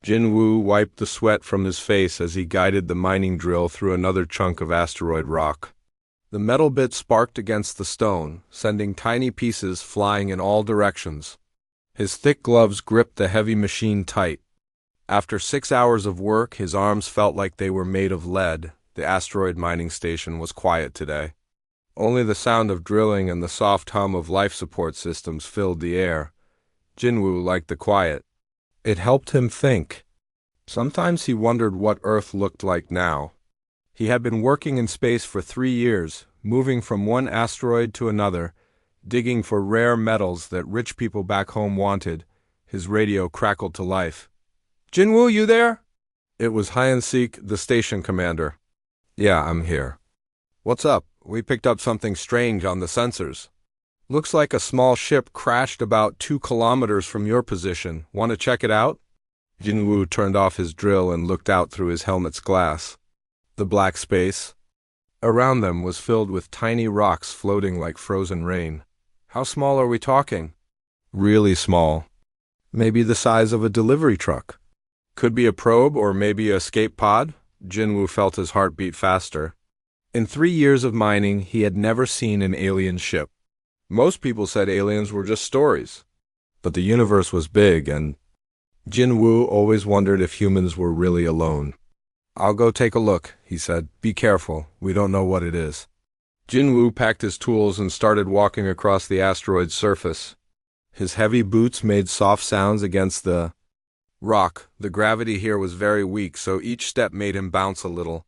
Jinwoo wiped the sweat from his face as he guided the mining drill through another chunk of asteroid rock. The metal bit sparked against the stone, sending tiny pieces flying in all directions. His thick gloves gripped the heavy machine tight. After 6 hours of work, his arms felt like they were made of lead. The asteroid mining station was quiet today. Only the sound of drilling and the soft hum of life support systems filled the air. Jinwoo liked the quiet. It helped him think. Sometimes he wondered what Earth looked like now. He had been working in space for 3 years, moving from one asteroid to another, digging for rare metals that rich people back home wanted. His radio crackled to life. "Jinwoo, you there?" It was Hyansik, the station commander. "Yeah, I'm here." "What's up? We picked up something strange on the sensors. Looks like a small ship crashed about 2 kilometers from your position. Want to check it out?" Jinwoo turned off his drill and looked out through his helmet's glass. The black space around them was filled with tiny rocks floating like frozen rain. "How small are we talking?" "Really small. Maybe the size of a delivery truck." "Could be a probe or maybe a escape pod." Jinwoo felt his heart beat faster. In 3 years of mining, he had never seen an alien ship. Most people said aliens were just stories. But the universe was big, and Jinwoo always wondered if humans were really alone. "I'll go take a look," he said. "Be careful, we don't know what it is." Jinwoo packed his tools and started walking across the asteroid's surface. His heavy boots made soft sounds against the rock. The gravity here was very weak, so each step made him bounce a little.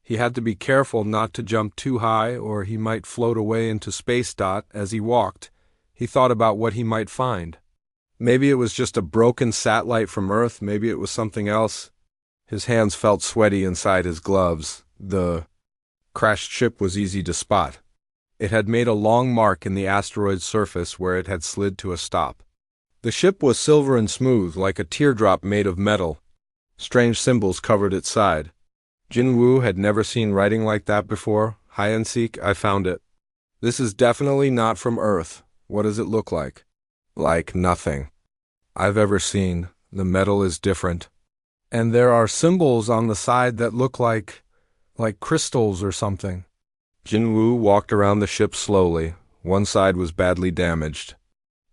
He had to be careful not to jump too high, or he might float away into space. As he walked, he thought about what he might find. Maybe it was just a broken satellite from Earth, maybe it was something else. His hands felt sweaty inside his gloves. The crashed ship was easy to spot. It had made a long mark in the asteroid's surface where it had slid to a stop. The ship was silver and smooth, like a teardrop made of metal. Strange symbols covered its side. Jinwoo had never seen writing like that before. "Hyansik, I found it. This is definitely not from Earth. What does it look like?" "Like nothing I've ever seen. The metal is different. And there are symbols on the side that look like crystals or something." Jinwoo walked around the ship slowly. One side was badly damaged.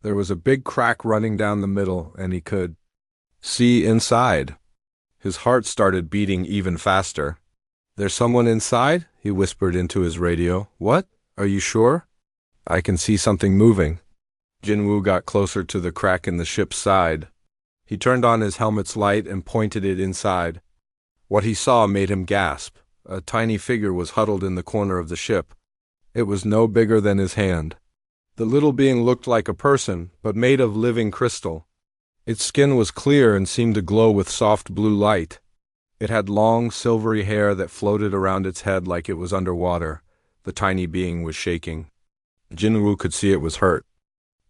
There was a big crack running down the middle, and he could see inside. His heart started beating even faster. "There's someone inside?" he whispered into his radio. "What? Are you sure?" "I can see something moving." Jinwoo got closer to the crack in the ship's side. He turned on his helmet's light and pointed it inside. What he saw made him gasp. A tiny figure was huddled in the corner of the ship. It was no bigger than his hand. The little being looked like a person, but made of living crystal. Its skin was clear and seemed to glow with soft blue light. It had long, silvery hair that floated around its head like it was underwater. The tiny being was shaking. Jinwoo could see it was hurt.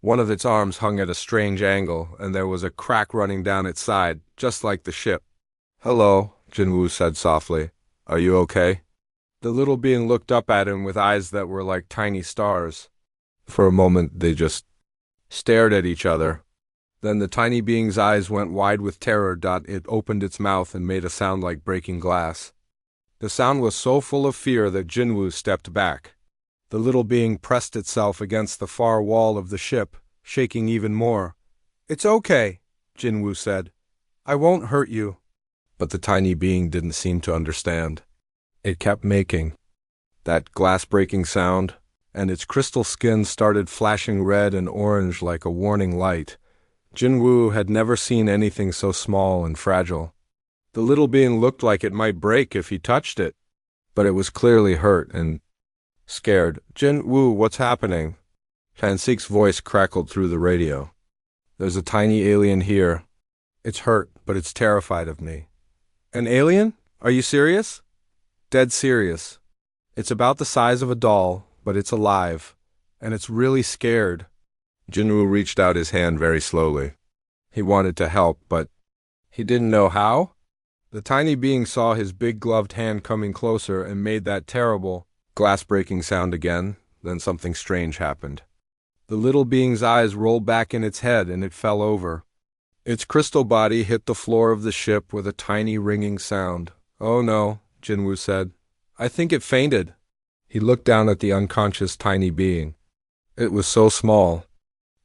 One of its arms hung at a strange angle, and there was a crack running down its side, just like the ship. "Hello," Jinwoo said softly. "Are you okay?" The little being looked up at him with eyes that were like tiny stars. For a moment, they just stared at each other. Then the tiny being's eyes went wide with terror. It opened its mouth and made a sound like breaking glass. The sound was so full of fear that Jinwoo stepped back. The little being pressed itself against the far wall of the ship, shaking even more. "It's okay," Jinwoo said. "I won't hurt you." But the tiny being didn't seem to understand. It kept making that glass-breaking sound, and its crystal skin started flashing red and orange like a warning light. Jinwoo had never seen anything so small and fragile. The little being looked like it might break if he touched it, but it was clearly hurt and scared. "Jinwoo, what's happening?" Hansik's voice crackled through the radio. "There's a tiny alien here. It's hurt, but it's terrified of me." "An alien? Are you serious?" "Dead serious. It's about the size of a doll, but it's alive, and it's really scared." Jinwoo reached out his hand very slowly. He wanted to help, but he didn't know how. The tiny being saw his big gloved hand coming closer and made that terrible, glass-breaking sound again. Then something strange happened. The little being's eyes rolled back in its head and it fell over. Its crystal body hit the floor of the ship with a tiny ringing sound. "Oh no," Jinwoo said. "I think it fainted." He looked down at the unconscious tiny being. It was so small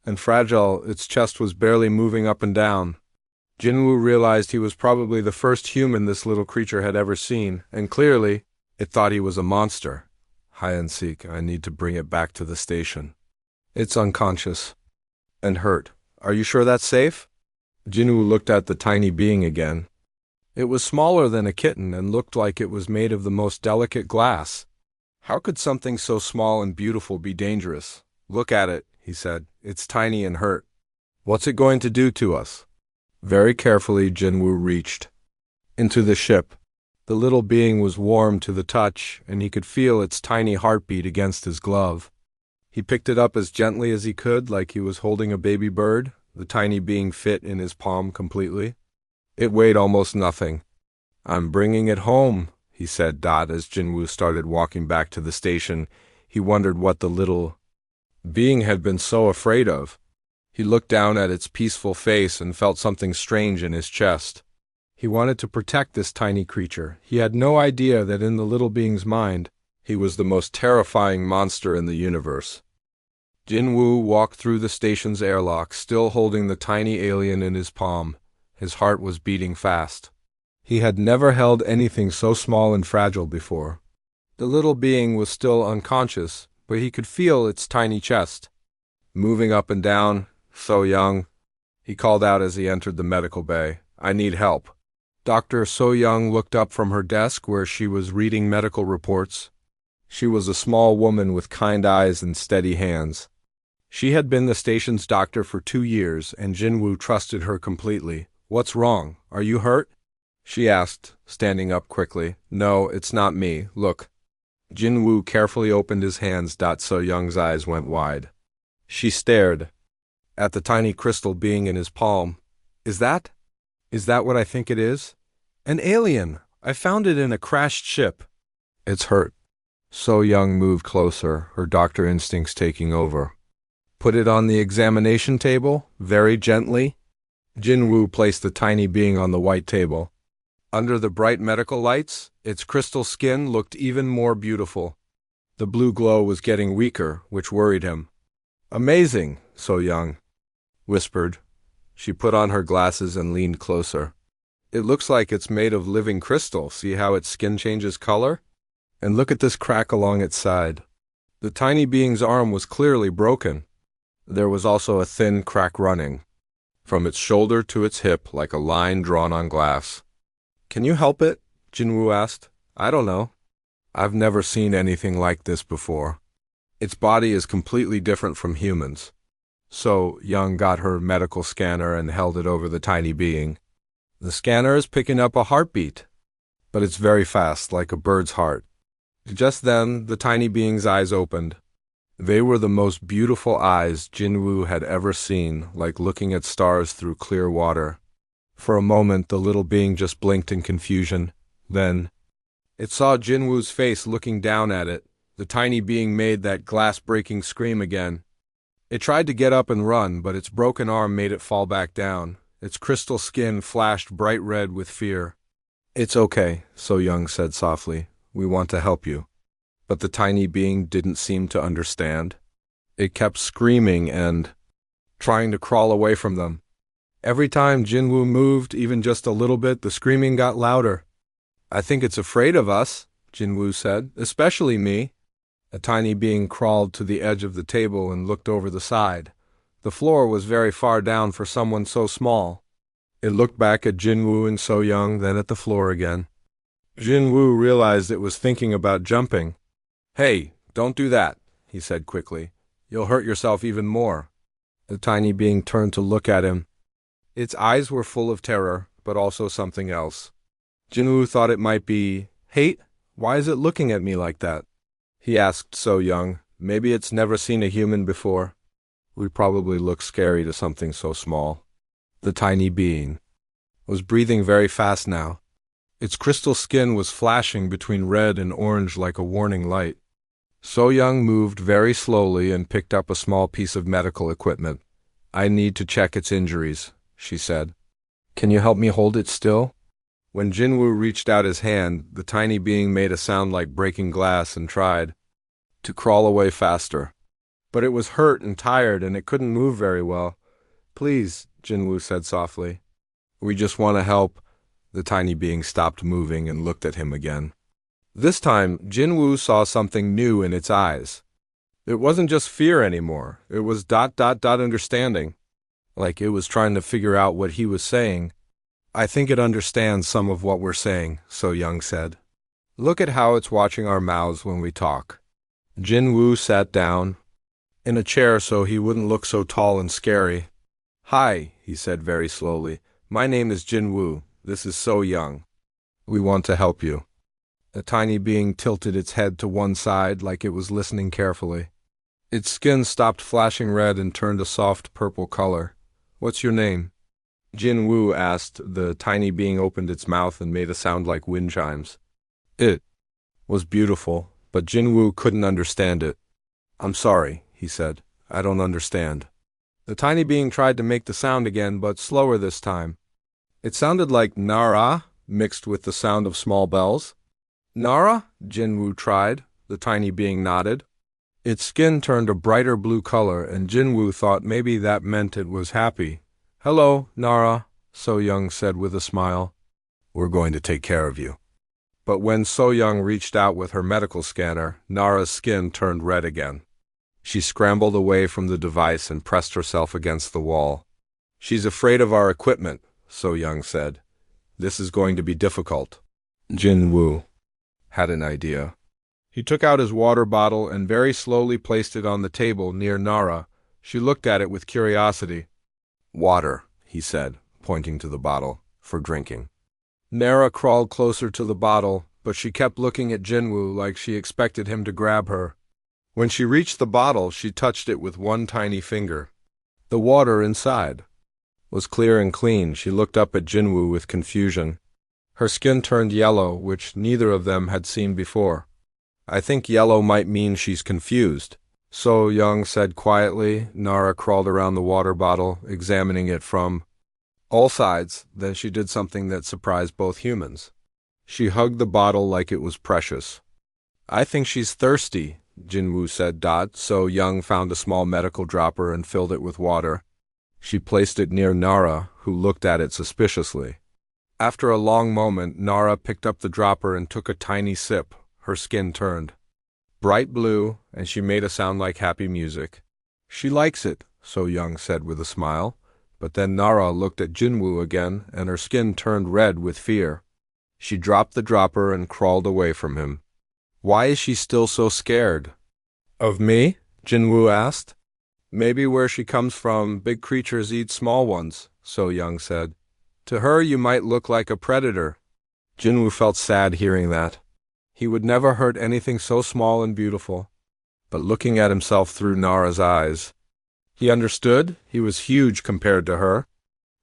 and fragile, its chest was barely moving up and down. Jinwoo realized he was probably the first human this little creature had ever seen, and clearly, it thought he was a monster. "Hide-and-seek, I need to bring it back to the station. It's unconscious and hurt. Are you sure that's safe?" Jinwoo looked at the tiny being again. It was smaller than a kitten and looked like it was made of the most delicate glass. How could something so small and beautiful be dangerous? "Look at it," he said. "It's tiny and hurt. What's it going to do to us?" Very carefully, Jinwoo reached into the ship. The little being was warm to the touch, and he could feel its tiny heartbeat against his glove. He picked it up as gently as he could, like he was holding a baby bird. The tiny being fit in his palm completely. It weighed almost nothing. "I'm bringing it home," he said. As Jinwoo started walking back to the station, he wondered what the little being had been so afraid of. He looked down at its peaceful face and felt something strange in his chest. He wanted to protect this tiny creature. He had no idea that in the little being's mind, he was the most terrifying monster in the universe. Jinwoo walked through the station's airlock, still holding the tiny alien in his palm. His heart was beating fast. He had never held anything so small and fragile before. The little being was still unconscious, but he could feel its tiny chest moving up and down. "So Young," he called out as he entered the medical bay. "I need help." Dr. So Young looked up from her desk where she was reading medical reports. She was a small woman with kind eyes and steady hands. She had been the station's doctor for 2 years, and Jinwoo trusted her completely. "What's wrong? Are you hurt?" she asked, standing up quickly. "No, it's not me. Look." Jinwoo carefully opened his hands. So Young's eyes went wide. She stared at the tiny crystal being in his palm. Is that what I think it is? An alien! I found it in a crashed ship." "It's hurt." So Young moved closer, her doctor instincts taking over. "Put it on the examination table, very gently." Jinwoo placed the tiny being on the white table. Under the bright medical lights, its crystal skin looked even more beautiful. The blue glow was getting weaker, which worried him. "Amazing," So Young whispered. She put on her glasses and leaned closer. "It looks like it's made of living crystal. See how its skin changes color? And look at this crack along its side." The tiny being's arm was clearly broken. There was also a thin crack running from its shoulder to its hip like a line drawn on glass. "Can you help it?" Jinwoo asked. "I don't know. I've never seen anything like this before. Its body is completely different from humans." So Young got her medical scanner and held it over the tiny being. "The scanner is picking up a heartbeat, but it's very fast, like a bird's heart." Just then, the tiny being's eyes opened. They were the most beautiful eyes Jinwoo had ever seen, like looking at stars through clear water. For a moment, the little being just blinked in confusion. Then, it saw Jinwoo's face looking down at it. The tiny being made that glass-breaking scream again. It tried to get up and run, but its broken arm made it fall back down. Its crystal skin flashed bright red with fear. "It's okay," So Young said softly. "We want to help you." But the tiny being didn't seem to understand. It kept screaming and trying to crawl away from them. Every time Jinwoo moved, even just a little bit, the screaming got louder. "I think it's afraid of us," Jinwoo said, "especially me." A tiny being crawled to the edge of the table and looked over the side. The floor was very far down for someone so small. It looked back at Jinwoo and So Young, then at the floor again. Jinwoo realized it was thinking about jumping. "Hey, don't do that," he said quickly. "You'll hurt yourself even more." The tiny being turned to look at him. Its eyes were full of terror, but also something else. Jinwoo thought it might be hate. "Why is it looking at me like that?" he asked So Young. "Maybe it's never seen a human before. We probably look scary to something so small." The tiny being was breathing very fast now. Its crystal skin was flashing between red and orange like a warning light. So Young moved very slowly and picked up a small piece of medical equipment. "I need to check its injuries," she said. Can you help me hold it still? When Jinwoo reached out his hand, the tiny being made a sound like breaking glass and tried to crawl away faster. But it was hurt and tired and it couldn't move very well. Please, Jinwoo said softly. We just want to help. The tiny being stopped moving and looked at him again. This time, Jinwoo saw something new in its eyes. It wasn't just fear anymore. It was understanding. Like it was trying to figure out what he was saying. I think it understands some of what we're saying, So Young said. Look at how it's watching our mouths when we talk. Jinwoo sat down in a chair so he wouldn't look so tall and scary. Hi, he said very slowly. My name is Jinwoo. This is So Young. We want to help you. The tiny being tilted its head to one side like it was listening carefully. Its skin stopped flashing red and turned a soft purple color. What's your name? Jinwoo asked. The tiny being opened its mouth and made a sound like wind chimes. It was beautiful, but Jinwoo couldn't understand it. I'm sorry, he said. I don't understand. The tiny being tried to make the sound again, but slower this time. It sounded like Nara, mixed with the sound of small bells. Nara? Jinwoo tried. The tiny being nodded. Its skin turned a brighter blue color, and Jinwoo thought maybe that meant it was happy. Hello, Nara, So Young said with a smile. We're going to take care of you. But when So Young reached out with her medical scanner, Nara's skin turned red again. She scrambled away from the device and pressed herself against the wall. She's afraid of our equipment, So Young said. This is going to be difficult. Jinwoo had an idea. He took out his water bottle and very slowly placed it on the table near Nara. She looked at it with curiosity. Water, he said, pointing to the bottle, for drinking. Nara crawled closer to the bottle, but she kept looking at Jinwoo like she expected him to grab her. When she reached the bottle, she touched it with one tiny finger. The water inside was clear and clean. She looked up at Jinwoo with confusion. Her skin turned yellow, which neither of them had seen before. I think yellow might mean she's confused, So Young said quietly. Nara crawled around the water bottle, examining it from all sides. Then she did something that surprised both humans. She hugged the bottle like it was precious. I think she's thirsty, Jinwoo said. So Young found a small medical dropper and filled it with water. She placed it near Nara, who looked at it suspiciously. After a long moment, Nara picked up the dropper and took a tiny sip. Her skin turned bright blue, and she made a sound like happy music. She likes it, So Young said with a smile. But then Nara looked at Jinwoo again, and her skin turned red with fear. She dropped the dropper and crawled away from him. Why is she still so scared? Of me? Jinwoo asked. Maybe where she comes from, big creatures eat small ones, So Young said. To her you might look like a predator. Jinwoo felt sad hearing that. He would never hurt anything so small and beautiful. But looking at himself through Nara's eyes, he understood. He was huge compared to her.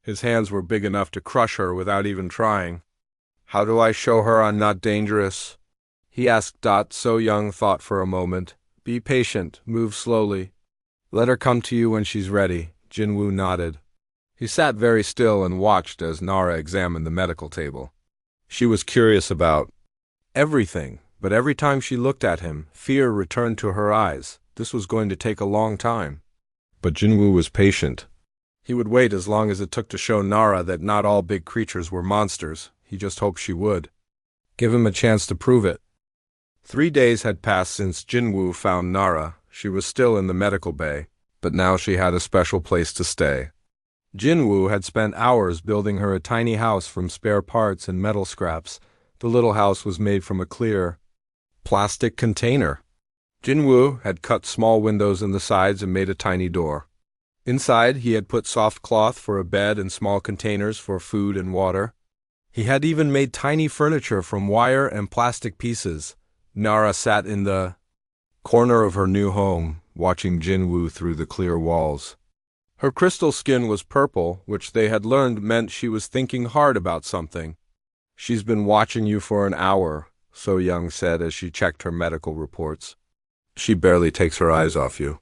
His hands were big enough to crush her without even trying. How do I show her I'm not dangerous? He asked. So Young thought for a moment. Be patient, move slowly. Let her come to you when she's ready. Jinwoo nodded. He sat very still and watched as Nara examined the medical table. She was curious about everything, but every time she looked at him, fear returned to her eyes. This was going to take a long time. But Jinwoo was patient. He would wait as long as it took to show Nara that not all big creatures were monsters. He just hoped she would. Give him a chance to prove it. 3 days had passed since Jinwoo found Nara. She was still in the medical bay, but now she had a special place to stay. Jinwoo had spent hours building her a tiny house from spare parts and metal scraps. The little house was made from a clear plastic container. Jinwoo had cut small windows in the sides and made a tiny door. Inside, he had put soft cloth for a bed and small containers for food and water. He had even made tiny furniture from wire and plastic pieces. Nara sat in the corner of her new home, watching Jinwoo through the clear walls. Her crystal skin was purple, which they had learned meant she was thinking hard about something. She's been watching you for an hour, So Young said as she checked her medical reports. She barely takes her eyes off you.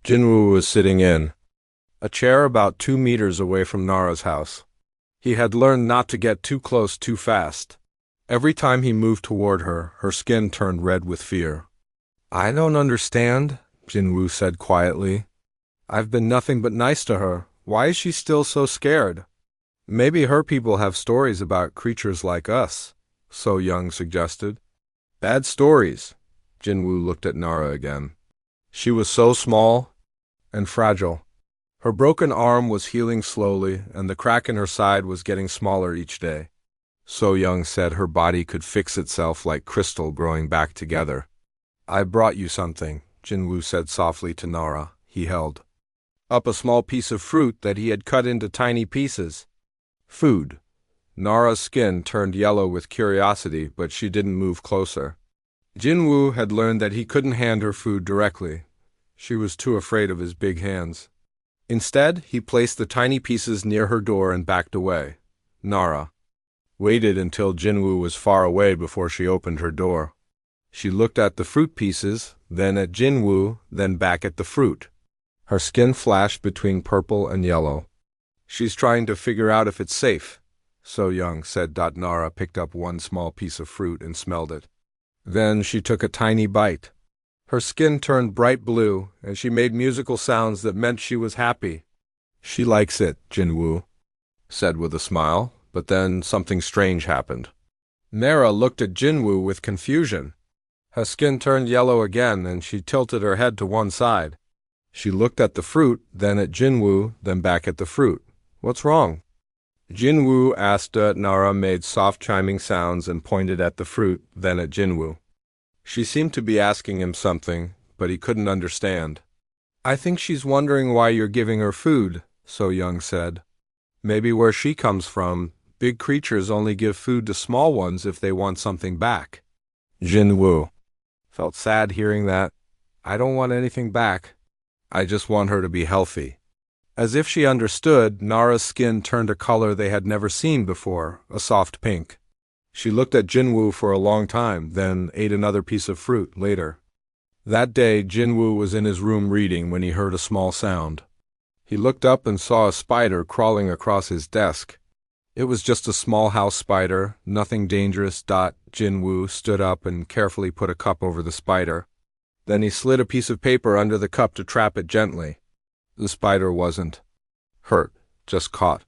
Jinwoo was sitting in a chair about 2 meters away from Nara's house. He had learned not to get too close too fast. Every time he moved toward her, her skin turned red with fear. I don't understand, Jinwoo said quietly. I've been nothing but nice to her. Why is she still so scared? Maybe her people have stories about creatures like us, So Young suggested. Bad stories. Jinwoo looked at Nara again. She was so small and fragile. Her broken arm was healing slowly, and the crack in her side was getting smaller each day. So Young said her body could fix itself like crystal growing back together. I brought you something, Jinwoo said softly to Nara. He held up a small piece of fruit that he had cut into tiny pieces. Food. Nara's skin turned yellow with curiosity, but she didn't move closer. Jinwoo had learned that he couldn't hand her food directly. She was too afraid of his big hands. Instead, he placed the tiny pieces near her door and backed away. Nara waited until Jinwoo was far away before she opened her door. She looked at the fruit pieces, then at Jinwoo, then back at the fruit. Her skin flashed between purple and yellow. She's trying to figure out if it's safe, So Young said. Nara picked up one small piece of fruit and smelled it. Then she took a tiny bite. Her skin turned bright blue, and she made musical sounds that meant she was happy. She likes it, Jinwoo said with a smile, but then something strange happened. Nara looked at Jinwoo with confusion. Her skin turned yellow again, and she tilted her head to one side. She looked at the fruit, then at Jinwoo, then back at the fruit. What's wrong? Jinwoo asked. Nara made soft chiming sounds and pointed at the fruit, then at Jinwoo. She seemed to be asking him something, but he couldn't understand. I think she's wondering why you're giving her food, So Young said. Maybe where she comes from, big creatures only give food to small ones if they want something back. Jinwoo felt sad hearing that. I don't want anything back. I just want her to be healthy. As if she understood, Nara's skin turned a color they had never seen before, a soft pink. She looked at Jinwoo for a long time, then ate another piece of fruit later. That day, Jinwoo was in his room reading when he heard a small sound. He looked up and saw a spider crawling across his desk. It was just a small house spider, nothing dangerous. Jinwoo stood up and carefully put a cup over the spider. Then he slid a piece of paper under the cup to trap it gently. The spider wasn't hurt, just caught.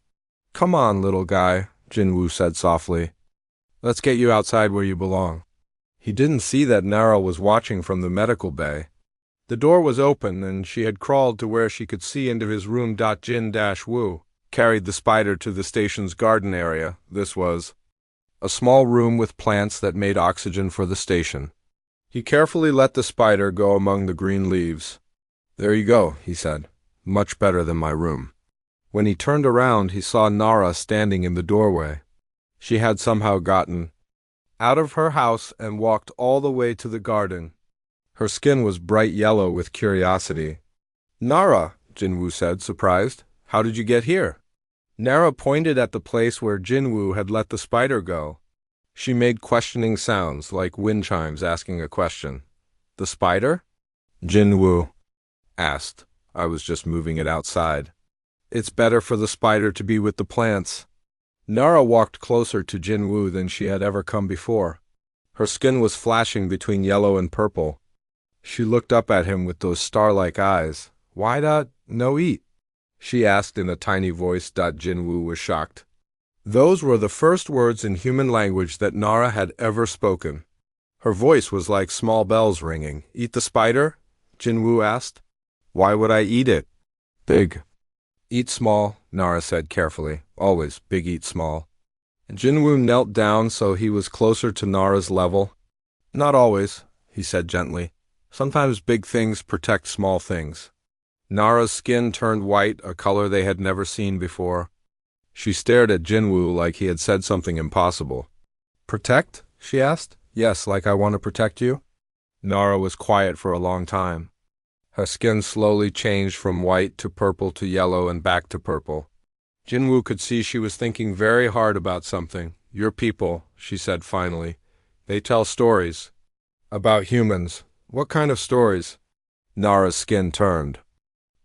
Come on, little guy, Jinwoo said softly. Let's get you outside where you belong. He didn't see that Nara was watching from the medical bay. The door was open, and she had crawled to where she could see into his room. Jin-Woo carried the spider to the station's garden area. This was a small room with plants that made oxygen for the station. He carefully let the spider go among the green leaves. There you go, he said. Much better than my room. When he turned around, he saw Nara standing in the doorway. She had somehow gotten out of her house and walked all the way to the garden. Her skin was bright yellow with curiosity. Nara, Jinwoo said, surprised. How did you get here? Nara pointed at the place where Jinwoo had let the spider go. She made questioning sounds, like wind chimes asking a question. The spider? Jinwoo asked. I was just moving it outside. It's better for the spider to be with the plants. Nara walked closer to Jinwoo than she had ever come before. Her skin was flashing between yellow and purple. She looked up at him with those star-like eyes. Why no eat? She asked in a tiny voice. Jinwoo was shocked. Those were the first words in human language that Nara had ever spoken. Her voice was like small bells ringing. Eat the spider? Jinwoo asked. Why would I eat it? Big. Eat small, Nara said carefully. Always, big eat small. Jinwoo knelt down so he was closer to Nara's level. Not always, he said gently. Sometimes big things protect small things. Nara's skin turned white, a color they had never seen before. She stared at Jinwoo like he had said something impossible. Protect? She asked. Yes, like I want to protect you? Nara was quiet for a long time. Her skin slowly changed from white to purple to yellow and back to purple. Jinwoo could see she was thinking very hard about something. Your people, she said finally. They tell stories. About humans. What kind of stories? Nara's skin turned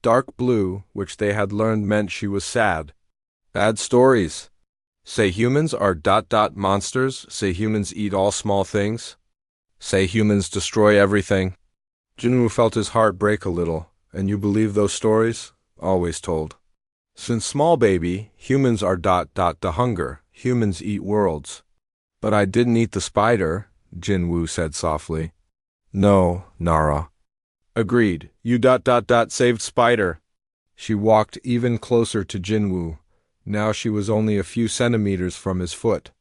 dark blue, which they had learned meant she was sad. Bad stories. Say humans are monsters. Say humans eat all small things. Say humans destroy everything. Jinwoo felt his heart break a little. And you believe those stories? Always told. Since small baby, humans are the hunger. Humans eat worlds. But I didn't eat the spider, Jinwoo said softly. No, Nara. Agreed. You saved spider. She walked even closer to Jinwoo. Now she was only a few centimeters from his foot.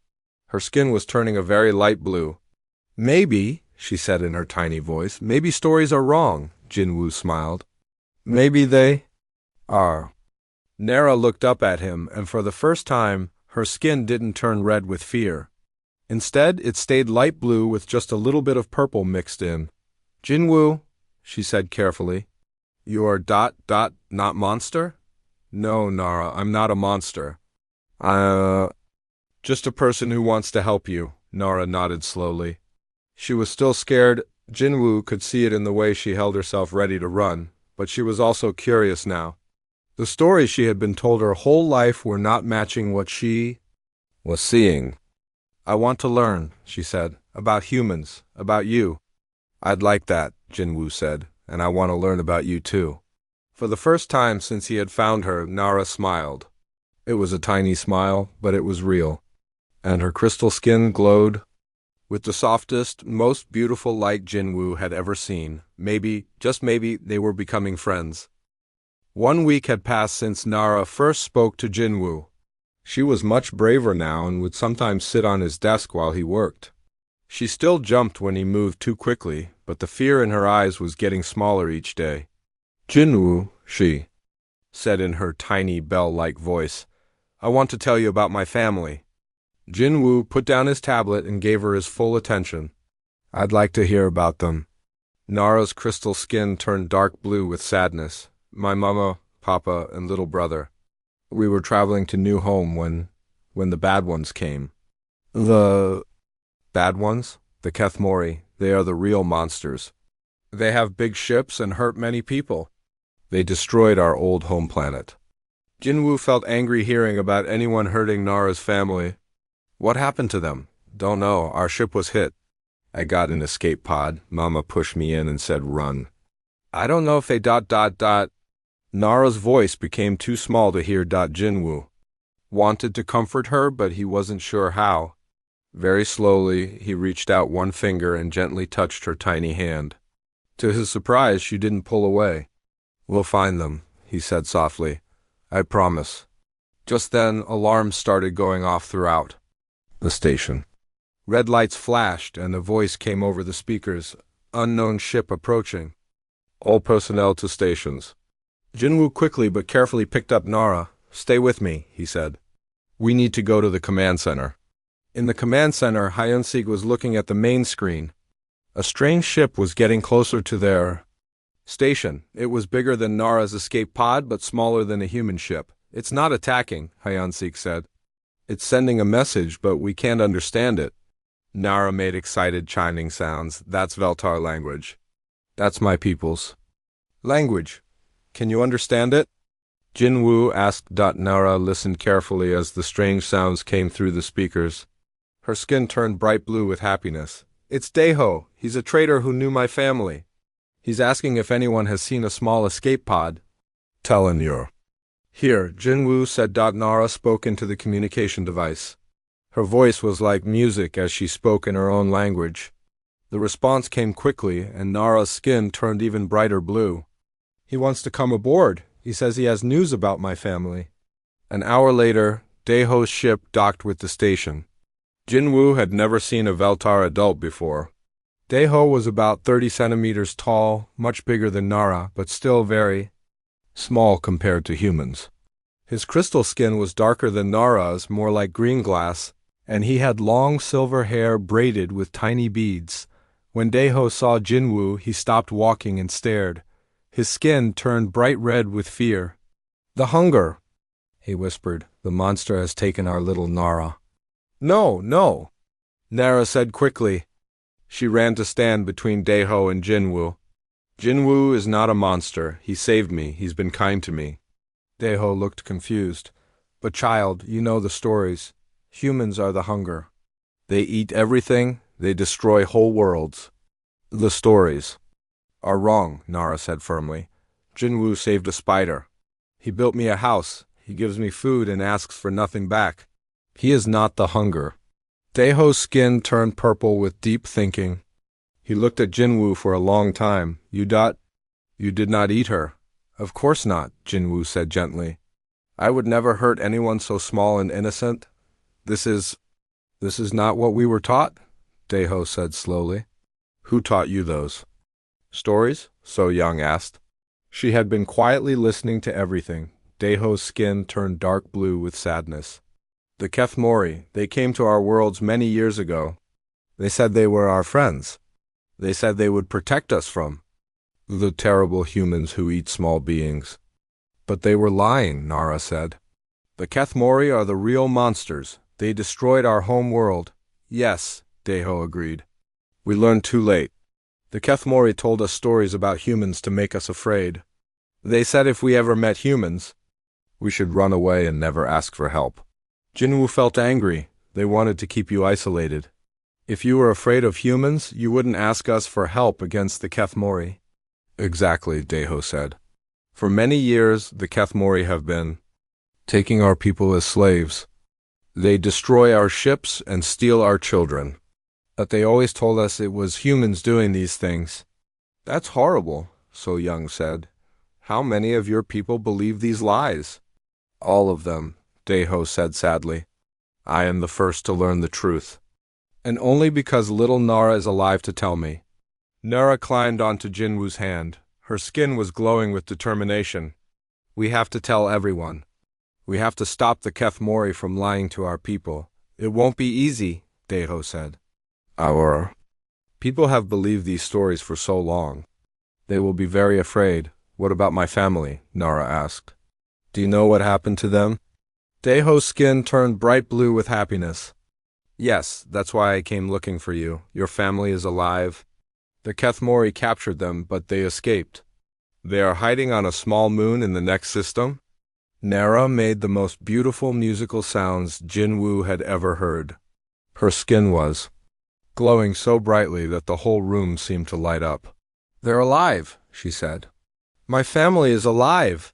Her skin was turning a very light blue. Maybe, she said in her tiny voice, maybe stories are wrong, Jinwoo smiled. Maybe they are. Nara looked up at him, and for the first time, her skin didn't turn red with fear. Instead, it stayed light blue with just a little bit of purple mixed in. Jinwoo, she said carefully, you are not monster? No, Nara, I'm not a monster. Just a person who wants to help you, Nara nodded slowly. She was still scared. Jinwoo could see it in the way she held herself ready to run, but she was also curious now. The stories she had been told her whole life were not matching what she was seeing. I want to learn, she said, about humans, about you. I'd like that, Jinwoo said, and I want to learn about you too. For the first time since he had found her, Nara smiled. It was a tiny smile, but it was real. And her crystal skin glowed with the softest, most beautiful light Jinwoo had ever seen. Maybe, just maybe, they were becoming friends. 1 week had passed since Nara first spoke to Jinwoo. She was much braver now and would sometimes sit on his desk while he worked. She still jumped when he moved too quickly, but the fear in her eyes was getting smaller each day. Jinwoo, she said in her tiny bell-like voice, I want to tell you about my family. Jinwoo put down his tablet and gave her his full attention. I'd like to hear about them. Nara's crystal skin turned dark blue with sadness. My mama, papa, and little brother. We were traveling to new home when the bad ones came. The bad ones? The Kethmori. They are the real monsters. They have big ships and hurt many people. They destroyed our old home planet. Jinwoo felt angry hearing about anyone hurting Nara's family. What happened to them? Don't know. Our ship was hit. I got an escape pod. Mama pushed me in and said run. I don't know if they Nara's voice became too small to hear. Jinwoo wanted to comfort her, but he wasn't sure how. Very slowly, he reached out one finger and gently touched her tiny hand. To his surprise, she didn't pull away. We'll find them, he said softly. I promise. Just then, alarms started going off throughout the station. Red lights flashed, and a voice came over the speakers. Unknown ship approaching. All personnel to stations. Jinwoo quickly but carefully picked up Nara. Stay with me, he said. We need to go to the command center. In the command center, Hyunsik was looking at the main screen. A strange ship was getting closer to their station. It was bigger than Nara's escape pod, but smaller than a human ship. It's not attacking, Hyunsik said. It's sending a message, but we can't understand it. Nara made excited chiming sounds. That's Veltar language. That's my people's language. Can you understand it? Jinwoo asked. Nara listened carefully as the strange sounds came through the speakers. Her skin turned bright blue with happiness. It's Daeho. He's a traitor who knew my family. He's asking if anyone has seen a small escape pod. Tell him you're here, Jinwoo said. Nara spoke into the communication device. Her voice was like music as she spoke in her own language. The response came quickly, and Nara's skin turned even brighter blue. He wants to come aboard. He says he has news about my family. An hour later, Daeho's ship docked with the station. Jinwoo had never seen a Veltar adult before. Daeho was about 30 centimeters tall, much bigger than Nara, but still very small compared to humans. His crystal skin was darker than Nara's, more like green glass, and he had long silver hair braided with tiny beads. When Daeho saw Jinwoo, he stopped walking and stared. His skin turned bright red with fear. The hunger, he whispered. The monster has taken our little Nara. No, no, Nara said quickly. She ran to stand between Daeho and Jinwoo. Jinwoo is not a monster. He saved me. He's been kind to me. Daeho looked confused. But child, you know the stories. Humans are the hunger. They eat everything, they destroy whole worlds. The stories are wrong, Nara said firmly. Jinwoo saved a spider. He built me a house, he gives me food and asks for nothing back. He is not the hunger. Daeho's skin turned purple with deep thinking. He looked at Jinwoo for a long time. You did not eat her. Of course not, Jinwoo said gently. I would never hurt anyone so small and innocent. This is not what we were taught, Daeho said slowly. Who taught you those stories? So Young asked. She had been quietly listening to everything. Daeho's skin turned dark blue with sadness. The Kethmori, they came to our worlds many years ago. They said they were our friends. They said they would protect us from the terrible humans who eat small beings. But they were lying, Nara said. The Kethmori are the real monsters. They destroyed our home world. Yes, Daeho agreed. We learned too late. The Kethmori told us stories about humans to make us afraid. They said if we ever met humans, we should run away and never ask for help. Jinwoo felt angry. They wanted to keep you isolated. If you were afraid of humans, you wouldn't ask us for help against the Kethmori. Exactly, Daeho said. For many years, the Kethmori have been taking our people as slaves. They destroy our ships and steal our children. But they always told us it was humans doing these things. That's horrible, So Young said. How many of your people believe these lies? All of them, Daeho said sadly. I am the first to learn the truth. And only because little Nara is alive to tell me. Nara climbed onto Jinwoo's hand. Her skin was glowing with determination. We have to tell everyone. We have to stop the Kethmori from lying to our people. It won't be easy, Daeho said. Our people have believed these stories for so long. They will be very afraid. What about my family? Nara asked. Do you know what happened to them? Daeho's skin turned bright blue with happiness. Yes, that's why I came looking for you. Your family is alive. The Kethmori captured them, but they escaped. They are hiding on a small moon in the next system. Nara made the most beautiful musical sounds Jinwoo had ever heard. Her skin was glowing so brightly that the whole room seemed to light up. They're alive, she said. My family is alive.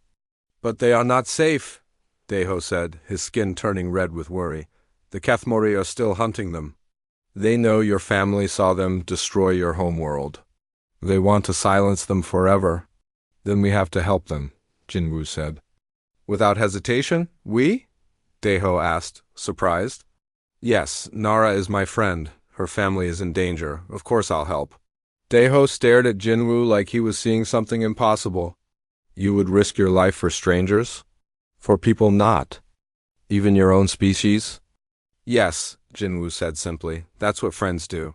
But they are not safe, Daeho said, his skin turning red with worry. The Kethmori are still hunting them. They know your family saw them destroy your homeworld. They want to silence them forever. Then we have to help them, Jinwoo said. Without hesitation, we? Daeho asked, surprised. Yes, Nara is my friend. Her family is in danger. Of course I'll help. Daeho stared at Jinwoo like he was seeing something impossible. You would risk your life for strangers? For people not? Even your own species? Yes, Jinwoo said simply. That's what friends do.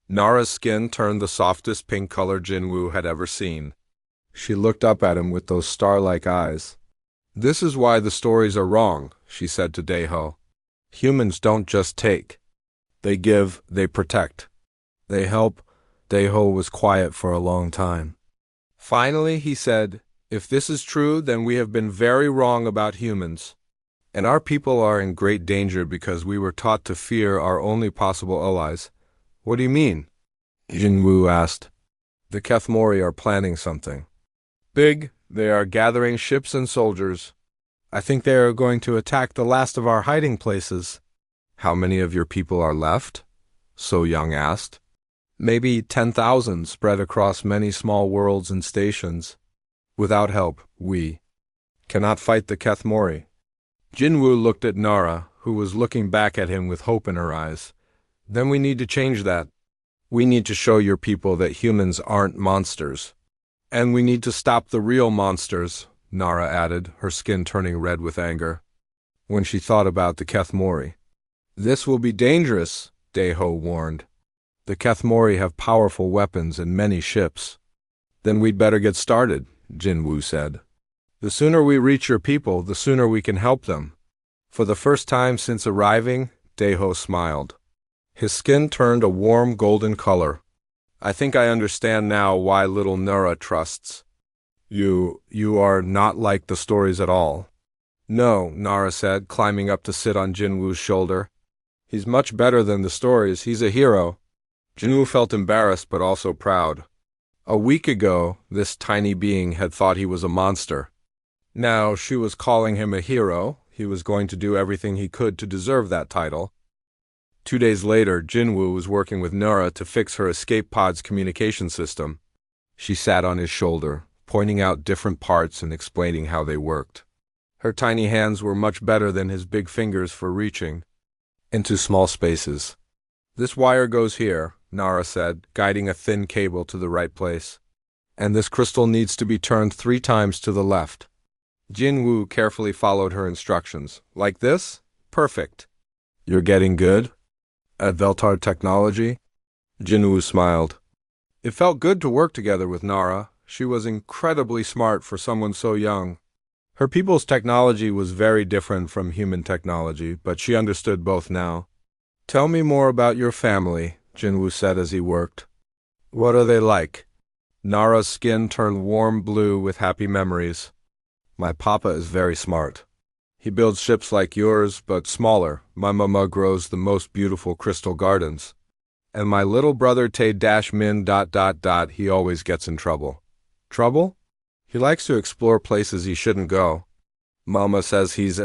Nara's skin turned the softest pink color Jinwoo had ever seen. She looked up at him with those star-like eyes. This is why the stories are wrong, she said to Daeho. Humans don't just take. They give, they protect. They help. Daeho was quiet for a long time. Finally, he said, if this is true, then we have been very wrong about humans. And our people are in great danger because we were taught to fear our only possible allies. What do you mean? Jinwoo asked. The Kethmori are planning something big. They are gathering ships and soldiers. I think they are going to attack the last of our hiding places. How many of your people are left? So Young asked. Maybe 10,000 spread across many small worlds and stations. Without help, we cannot fight the Kethmori. Jinwoo looked at Nara, who was looking back at him with hope in her eyes. Then we need to change that. We need to show your people that humans aren't monsters. And we need to stop the real monsters, Nara added, her skin turning red with anger, when she thought about the Kethmori. This will be dangerous, Daeho warned. The Kethmori have powerful weapons and many ships. Then we'd better get started, Jinwoo said. The sooner we reach your people, the sooner we can help them. For the first time since arriving, Daeho smiled. His skin turned a warm golden color. I think I understand now why little Nara trusts. You are not like the stories at all. No, Nara said, climbing up to sit on Jinwoo's shoulder. He's much better than the stories. He's a hero. Jinwoo felt embarrassed but also proud. A week ago, this tiny being had thought he was a monster. Now she was calling him a hero. He was going to do everything he could to deserve that title. 2 days later, Jinwoo was working with Nora to fix her escape pod's communication system. She sat on his shoulder, pointing out different parts and explaining how they worked. Her tiny hands were much better than his big fingers for reaching into small spaces. This wire goes here, Nara said, guiding a thin cable to the right place. And this crystal needs to be turned 3 times to the left. Jinwoo carefully followed her instructions. Like this? Perfect. You're getting good at Veltar technology? Jinwoo smiled. It felt good to work together with Nara. She was incredibly smart for someone so young. Her people's technology was very different from human technology, but she understood both now. Tell me more about your family, Jinwoo said as he worked. What are they like? Nara's skin turned warm blue with happy memories. My papa is very smart. He builds ships like yours, but smaller. My mama grows the most beautiful crystal gardens. And my little brother Tae-min ... he always gets in trouble. Trouble? He likes to explore places he shouldn't go. Mama says he's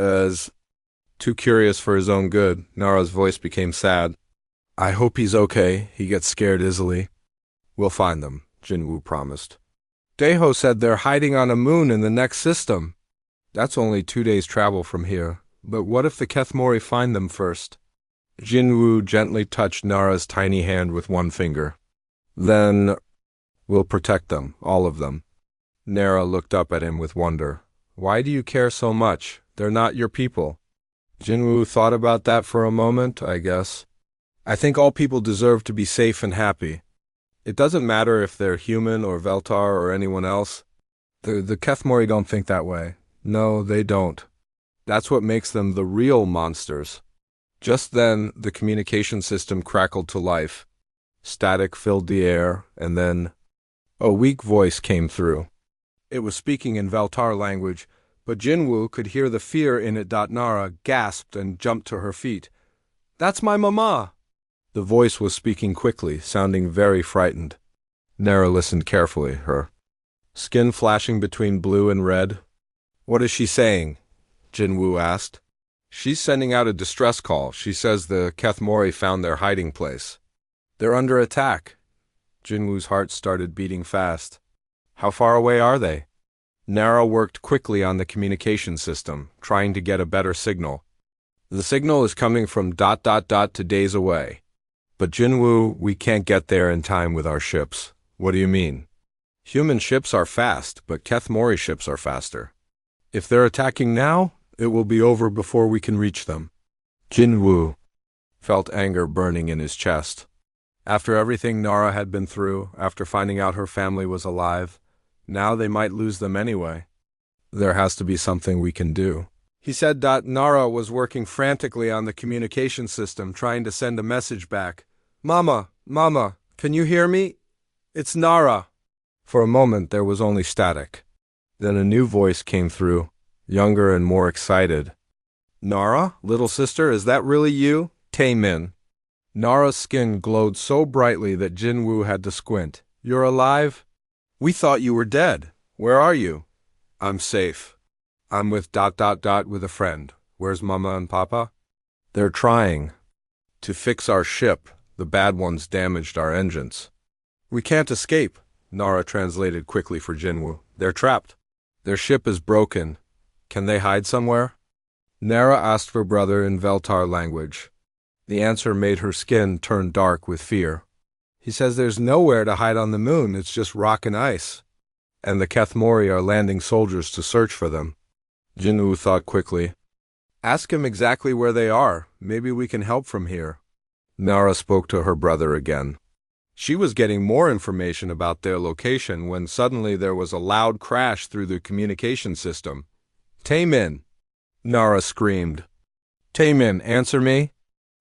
too curious for his own good. Nara's voice became sad. I hope he's okay. He gets scared easily. We'll find them, Jinwoo promised. Daeho said they're hiding on a moon in the next system. That's only 2 days' travel from here. But what if the Kethmori find them first? Jinwoo gently touched Nara's tiny hand with one finger. Then we'll protect them, all of them. Nara looked up at him with wonder. Why do you care so much? They're not your people. Jinwoo thought about that for a moment, I guess. I think all people deserve to be safe and happy. It doesn't matter if they're human or Veltar or anyone else. The Kethmori don't think that way. No, they don't. That's what makes them the real monsters. Just then, the communication system crackled to life. Static filled the air, and then a weak voice came through. It was speaking in Veltar language, but Jinwoo could hear the fear in it. Nara gasped and jumped to her feet. That's my mama! The voice was speaking quickly, sounding very frightened. Nara listened carefully, her skin flashing between blue and red. What is she saying? Jinwoo asked. She's sending out a distress call. She says the Kethmori found their hiding place. They're under attack. Jinwoo's heart started beating fast. How far away are they? Nara worked quickly on the communication system, trying to get a better signal. The signal is coming from ... to days away. But Jinwoo, we can't get there in time with our ships. What do you mean? Human ships are fast, but Kethmori ships are faster. If they're attacking now, it will be over before we can reach them. Jinwoo felt anger burning in his chest. After everything Nara had been through, after finding out her family was alive, now they might lose them anyway. There has to be something we can do. He said Nara was working frantically on the communication system, trying to send a message back. Mama, can you hear me? It's Nara. For a moment there was only static. Then a new voice came through, younger and more excited. Nara, little sister, is that really you? Tae-min. Nara's skin glowed so brightly that Jinwoo had to squint. You're alive? We thought you were dead. Where are you? I'm safe. I'm with ... with a friend. Where's Mama and Papa? They're trying to fix our ship. The bad ones damaged our engines. We can't escape, Nara translated quickly for Jinwoo. They're trapped. Their ship is broken. Can they hide somewhere? Nara asked her brother in Veltar language. The answer made her skin turn dark with fear. He says there's nowhere to hide on the moon. It's just rock and ice. And the Kethmori are landing soldiers to search for them. Jinwoo thought quickly. Ask him exactly where they are. Maybe we can help from here. Nara spoke to her brother again. She was getting more information about their location when suddenly there was a loud crash through the communication system. Tae-min! Nara screamed. Tae-min, answer me!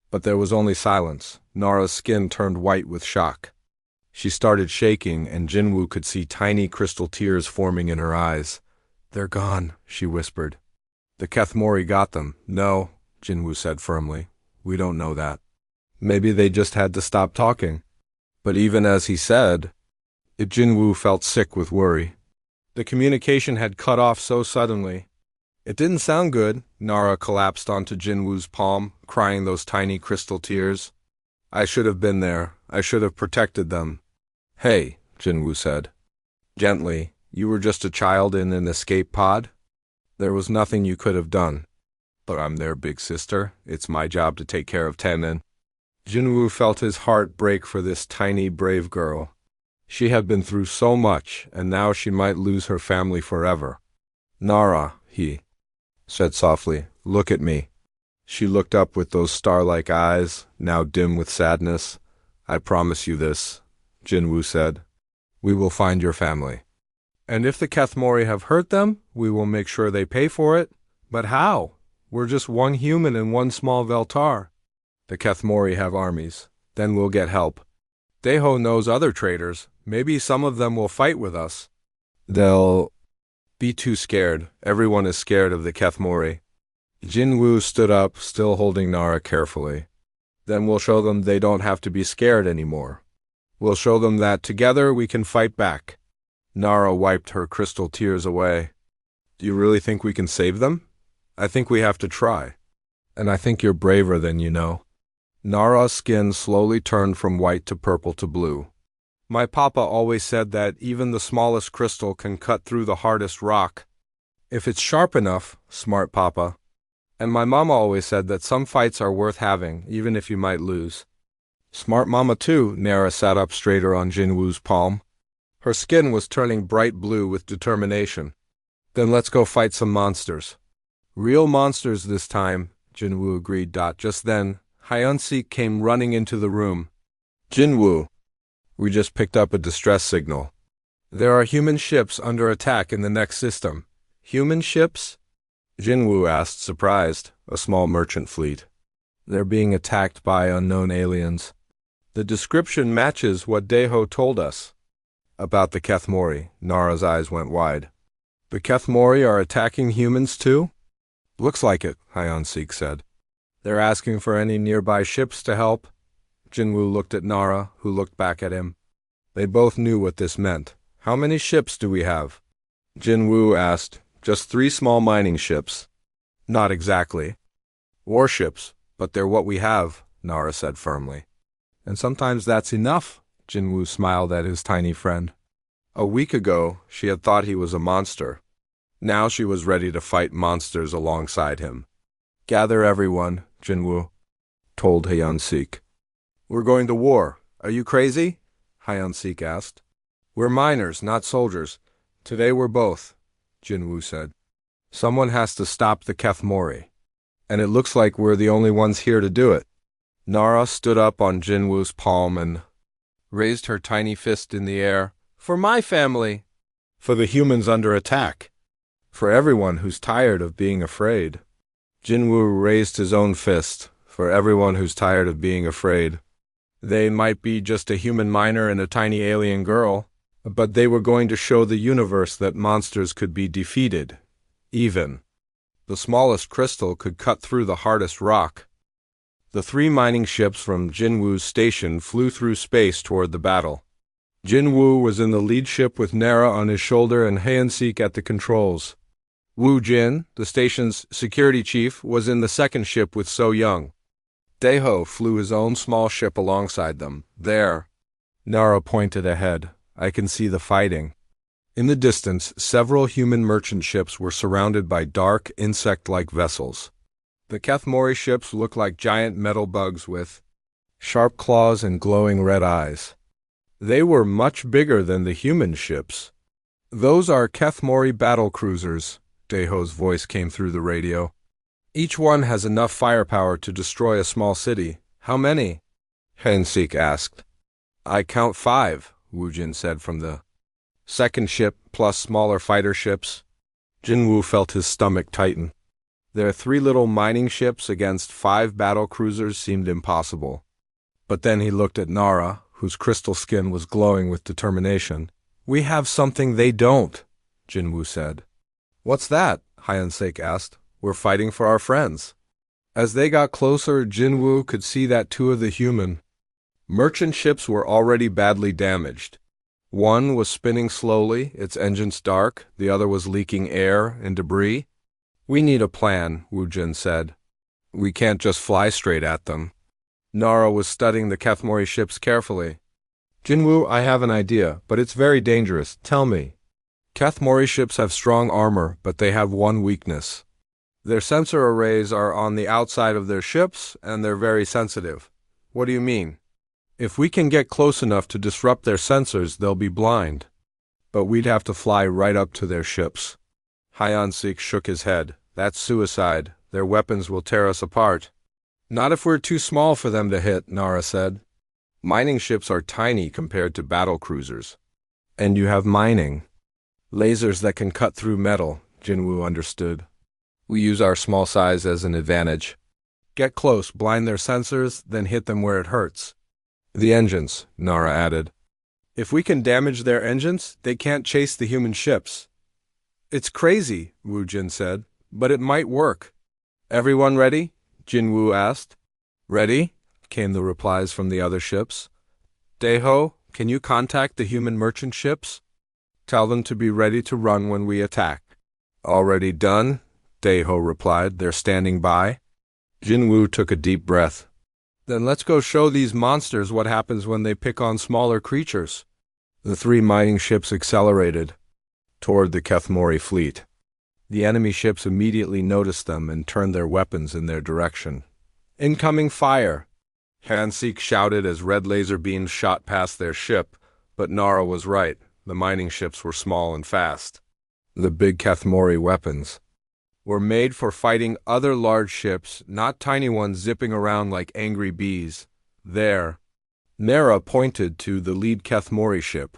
But there was only silence. Nara's skin turned white with shock. She started shaking, and Jinwoo could see tiny crystal tears forming in her eyes. They're gone, she whispered. The Kethmori got them. No, Jinwoo said firmly. We don't know that. Maybe they just had to stop talking. But even as he said it, Jinwoo felt sick with worry. The communication had cut off so suddenly. It didn't sound good. Nara collapsed onto Jinwoo's palm, crying those tiny crystal tears. I should have been there. I should have protected them. Hey, Jinwoo said. Gently, you were just a child in an escape pod? There was nothing you could have done. But I'm their big sister. It's my job to take care of Tenon. Jinwoo felt his heart break for this tiny, brave girl. She had been through so much, and now she might lose her family forever. Nara, he said softly, look at me. She looked up with those star-like eyes, now dim with sadness. I promise you this, Jinwoo said. We will find your family. And if the Kethmori have hurt them, we will make sure they pay for it. But how? We're just one human and one small Veltar. The Kethmori have armies. Then we'll get help. Daeho knows other traders. Maybe some of them will fight with us. They'll be too scared. Everyone is scared of the Kethmori. Jinwoo stood up, still holding Nara carefully. Then we'll show them they don't have to be scared anymore. We'll show them that together we can fight back. Nara wiped her crystal tears away. Do you really think we can save them? I think we have to try. And I think you're braver than you know. Nara's skin slowly turned from white to purple to blue. My papa always said that even the smallest crystal can cut through the hardest rock. If it's sharp enough, smart papa. And my mama always said that some fights are worth having, even if you might lose. Smart mama too. Nara sat up straighter on Jinwoo's palm. Her skin was turning bright blue with determination. Then let's go fight some monsters. Real monsters this time, Jinwoo agreed. Just then, Hyunsik came running into the room. Jinwoo, we just picked up a distress signal. There are human ships under attack in the next system. Human ships? Jinwoo asked, surprised. A small merchant fleet. They're being attacked by unknown aliens. The description matches what Daeho told us. About the Kethmori, Nara's eyes went wide. The Kethmori are attacking humans too? Looks like it, Hyunsik said. They're asking for any nearby ships to help. Jinwoo looked at Nara, who looked back at him. They both knew what this meant. How many ships do we have? Jinwoo asked. Just 3 small mining ships. Not exactly. Warships, but they're what we have, Nara said firmly. And sometimes that's enough, Jinwoo smiled at his tiny friend. A week ago, she had thought he was a monster. Now she was ready to fight monsters alongside him. Gather everyone, Jinwoo told Hyunsik. We're going to war. Are you crazy? Hyunsik asked. We're miners, not soldiers. Today we're both, Jinwoo said. Someone has to stop the Kethmori. And it looks like we're the only ones here to do it. Nara stood up on Jinwoo's palm and raised her tiny fist in the air. For my family. For the humans under attack. For everyone who's tired of being afraid. Jinwoo raised his own fist. For everyone who's tired of being afraid. They might be just a human miner and a tiny alien girl, but they were going to show the universe that monsters could be defeated. Even. The smallest crystal could cut through the hardest rock. The 3 mining ships from Jinwoo's station flew through space toward the battle. Jinwoo was in the lead ship with Nara on his shoulder and Hyunsik at the controls. Woo Jin, the station's security chief, was in the second ship with So Young. Daeho flew his own small ship alongside them. There. Nara pointed ahead. I can see the fighting. In the distance, several human merchant ships were surrounded by dark, insect-like vessels. The Kethmori ships looked like giant metal bugs with sharp claws and glowing red eyes. They were much bigger than the human ships. Those are Kethmori battle cruisers, Daeho's voice came through the radio. Each one has enough firepower to destroy a small city. How many? Hyunsik asked. I count 5, Woojin said from the second ship, plus smaller fighter ships. Jinwoo felt his stomach tighten. Their 3 little mining ships against 5 battle cruisers seemed impossible. But then he looked at Nara, whose crystal skin was glowing with determination. We have something they don't, Jinwoo said. What's that? Hyunsik asked. We're fighting for our friends. As they got closer, Jinwoo could see that two of the human merchant ships were already badly damaged. One was spinning slowly, its engines dark, the other was leaking air and debris. "We need a plan," Wu Jin said. "We can't just fly straight at them." Nara was studying the Kethmori ships carefully. "Jinwoo, I have an idea, but it's very dangerous. Tell me." Kethmori ships have strong armor, but they have one weakness. Their sensor arrays are on the outside of their ships, and they're very sensitive. "What do you mean?" "If we can get close enough to disrupt their sensors, they'll be blind. But we'd have to fly right up to their ships." Hyeon-sik shook his head. "That's suicide. Their weapons will tear us apart." "Not if we're too small for them to hit," Nara said. "Mining ships are tiny compared to battle cruisers. And you have mining lasers that can cut through metal," Jinwoo understood. "We use our small size as an advantage. Get close, blind their sensors, then hit them where it hurts." "The engines," Nara added. "If we can damage their engines, they can't chase the human ships." "It's crazy," Wu Jin said, "but it might work." "Everyone ready?" Jinwoo asked. "Ready," came the replies from the other ships. "Daeho, can you contact the human merchant ships? Tell them to be ready to run when we attack." "Already done," Daeho replied. "They're standing by." Jinwoo took a deep breath. "Then let's go show these monsters what happens when they pick on smaller creatures." The three mining ships accelerated toward the Kethmori fleet. The enemy ships immediately noticed them and turned their weapons in their direction. "Incoming fire!" Hansik shouted as red laser beams shot past their ship, but Nara was right. The mining ships were small and fast. The big Kethmori weapons were made for fighting other large ships, not tiny ones zipping around like angry bees. There, Nara pointed to the lead Kethmori ship.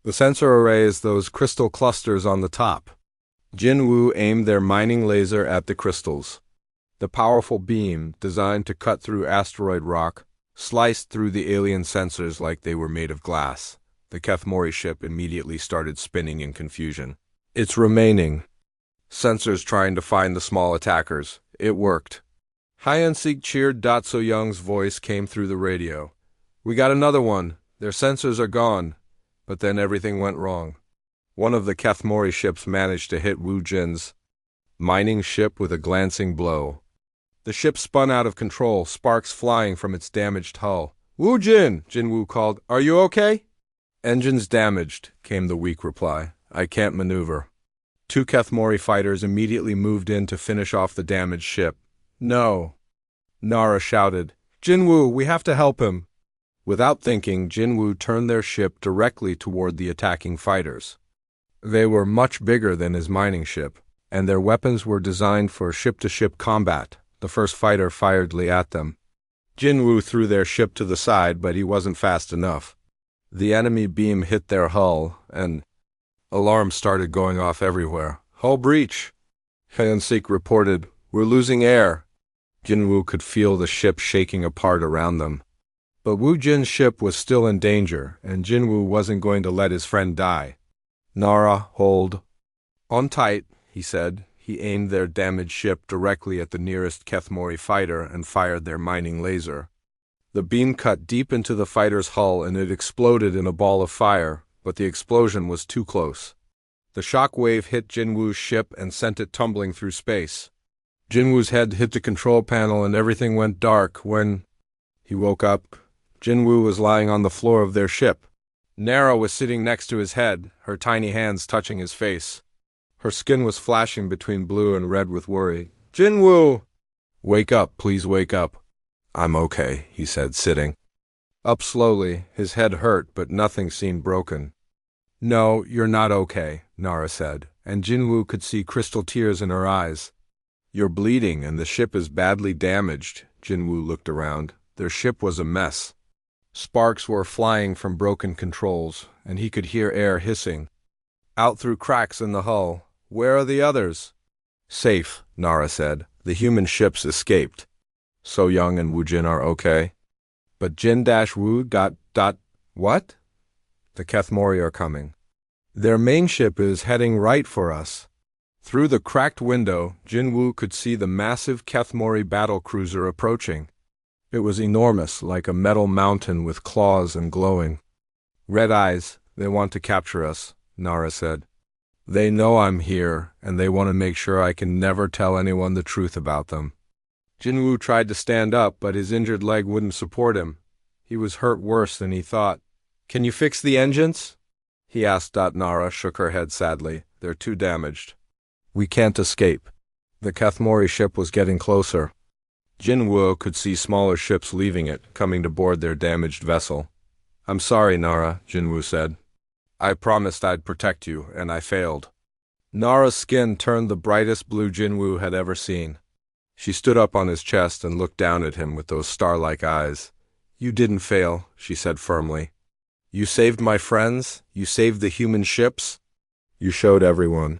"The sensor array is those crystal clusters on the top." Jinwoo aimed their mining laser at the crystals. The powerful beam, designed to cut through asteroid rock, sliced through the alien sensors like they were made of glass. The Kethmori ship immediately started spinning in confusion. Its remaining sensors trying to find the small attackers. It worked. Hyeon-sik cheered. So-young's voice came through the radio. "We got another one. Their sensors are gone." But then everything went wrong. One of the Kethmori ships managed to hit Wu Jin's mining ship with a glancing blow. The ship spun out of control, sparks flying from its damaged hull. "Wu Jin!" Jinwoo called. "Are you okay?" "Engines damaged," came the weak reply. "I can't maneuver." Two Kethmori fighters immediately moved in to finish off the damaged ship. "No!" Nara shouted. "Jinwoo, we have to help him." Without thinking, Jinwoo turned their ship directly toward the attacking fighters. They were much bigger than his mining ship, and their weapons were designed for ship-to-ship combat. The first fighter fired at them. Jinwoo threw their ship to the side, but he wasn't fast enough. The enemy beam hit their hull, and alarms started going off everywhere. "Hull breach!" Hyeon-sik reported. "We're losing air." Jinwoo could feel the ship shaking apart around them. But Wu Jin's ship was still in danger, and Jinwoo wasn't going to let his friend die. "Nara, hold on tight," he said. He aimed their damaged ship directly at the nearest Kethmori fighter and fired their mining laser. The beam cut deep into the fighter's hull and it exploded in a ball of fire, but the explosion was too close. The shock wave hit Jinwoo's ship and sent it tumbling through space. Jinwoo's head hit the control panel and everything went dark. When he woke up, Jinwoo was lying on the floor of their ship. Nara was sitting next to his head, her tiny hands touching his face. Her skin was flashing between blue and red with worry. "Jinwoo!" "Wake up, please wake up." "I'm okay," he said, sitting up slowly. His head hurt, but nothing seemed broken. "No, you're not okay," Nara said, and Jinwoo could see crystal tears in her eyes. "You're bleeding and the ship is badly damaged." Jinwoo looked around. Their ship was a mess. Sparks were flying from broken controls, and he could hear air hissing out through cracks in the hull. "Where are the others?" "Safe," Nara said. "The human ships escaped. So-young and Wu Jin are okay." "But Jin-Woo ... What?" "The Kethmori are coming. Their main ship is heading right for us." Through the cracked window, Jinwoo could see the massive Kethmori battle cruiser approaching. It was enormous, like a metal mountain with claws and glowing. Red eyes, they want to capture us, Nara said. They know I'm here, and they want to make sure I can never tell anyone the truth about them. Jinwoo tried to stand up, but his injured leg wouldn't support him. He was hurt worse than he thought. Can you fix the engines? He asked. Nara shook her head sadly. They're too damaged. We can't escape. The Kethmori ship was getting closer. Jinwoo could see smaller ships leaving it, coming to board their damaged vessel. I'm sorry, Nara, Jinwoo said. I promised I'd protect you, and I failed. Nara's skin turned the brightest blue Jinwoo had ever seen. She stood up on his chest and looked down at him with those star-like eyes. You didn't fail, she said firmly. You saved my friends, you saved the human ships. You showed everyone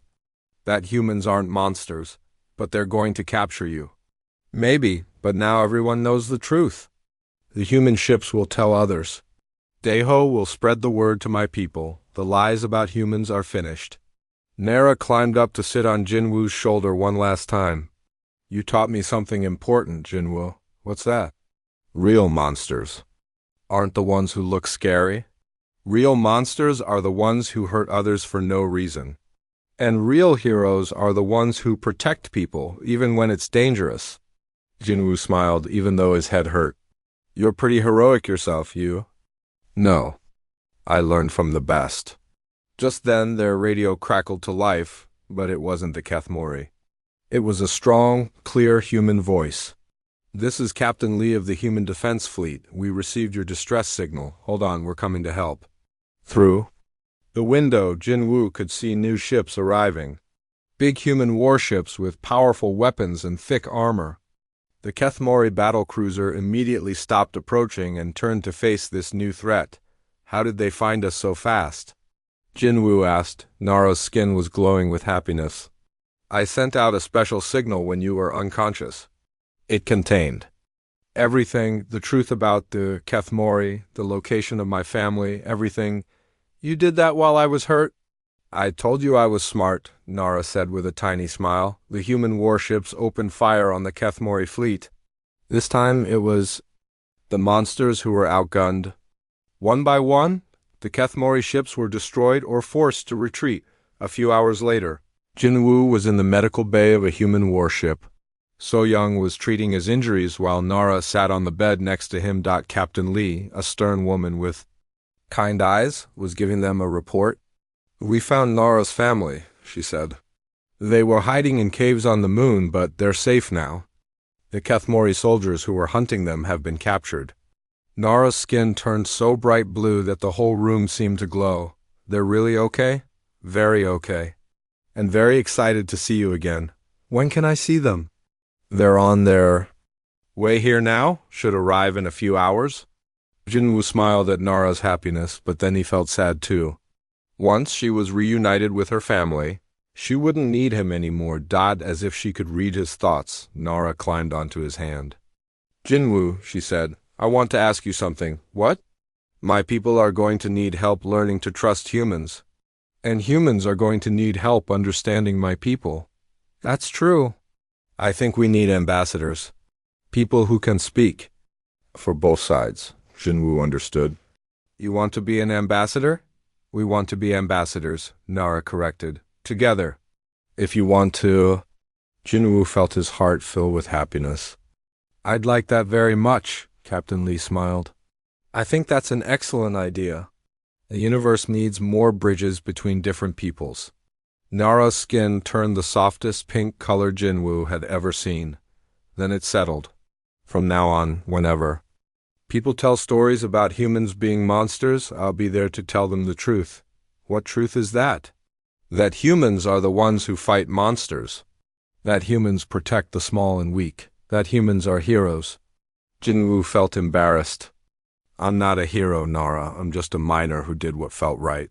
that humans aren't monsters, but they're going to capture you. Maybe, but now everyone knows the truth. The human ships will tell others. Daeho will spread the word to my people. The lies about humans are finished. Nara climbed up to sit on Jinwoo's shoulder one last time. You taught me something important, Jinwoo. What's that? Real monsters aren't the ones who look scary. Real monsters are the ones who hurt others for no reason. And real heroes are the ones who protect people, even when it's dangerous. Jinwoo smiled, even though his head hurt. You're pretty heroic yourself, you. No. I learned from the best. Just then, their radio crackled to life, but it wasn't the Kethmori. It was a strong, clear human voice. This is Captain Lee of the Human Defense Fleet. We received your distress signal. Hold on, we're coming to help. Through the window, Jinwoo could see new ships arriving. Big human warships with powerful weapons and thick armor. The Kethmori battlecruiser immediately stopped approaching and turned to face this new threat. How did they find us so fast? Jinwoo asked. Nara's skin was glowing with happiness. I sent out a special signal when you were unconscious. It contained everything, the truth about the Kethmori, the location of my family, everything. You did that while I was hurt? I told you I was smart, Nara said with a tiny smile. The human warships opened fire on the Kethmori fleet. This time it was the monsters who were outgunned. One by one, the Kethmori ships were destroyed or forced to retreat. A few hours later, Jinwoo was in the medical bay of a human warship. So-young was treating his injuries while Nara sat on the bed next to him. Captain Lee, a stern woman with kind eyes, was giving them a report. We found Nara's family, she said. They were hiding in caves on the moon, but they're safe now. The Kethmori soldiers who were hunting them have been captured. Nara's skin turned so bright blue that the whole room seemed to glow. They're really okay? Very okay. And very excited to see you again. When can I see them? They're on their way here now, should arrive in a few hours. Jinwoo smiled at Nara's happiness, but then he felt sad too. Once she was reunited with her family, she wouldn't need him anymore. As if she could read his thoughts, Nara climbed onto his hand. Jinwoo, she said, I want to ask you something. What? My people are going to need help learning to trust humans. And humans are going to need help understanding my people. That's true. I think we need ambassadors. People who can speak. For both sides, Jinwoo understood. You want to be an ambassador? We want to be ambassadors, Nara corrected. Together. If you want to... Jinwoo felt his heart fill with happiness. I'd like that very much, Captain Lee smiled. I think that's an excellent idea. The universe needs more bridges between different peoples. Nara's skin turned the softest pink color Jinwoo had ever seen. Then it settled. From now on, whenever people tell stories about humans being monsters, I'll be there to tell them the truth. What truth is that? That humans are the ones who fight monsters. That humans protect the small and weak. That humans are heroes. Jinwoo felt embarrassed. I'm not a hero, Nara. I'm just a miner who did what felt right.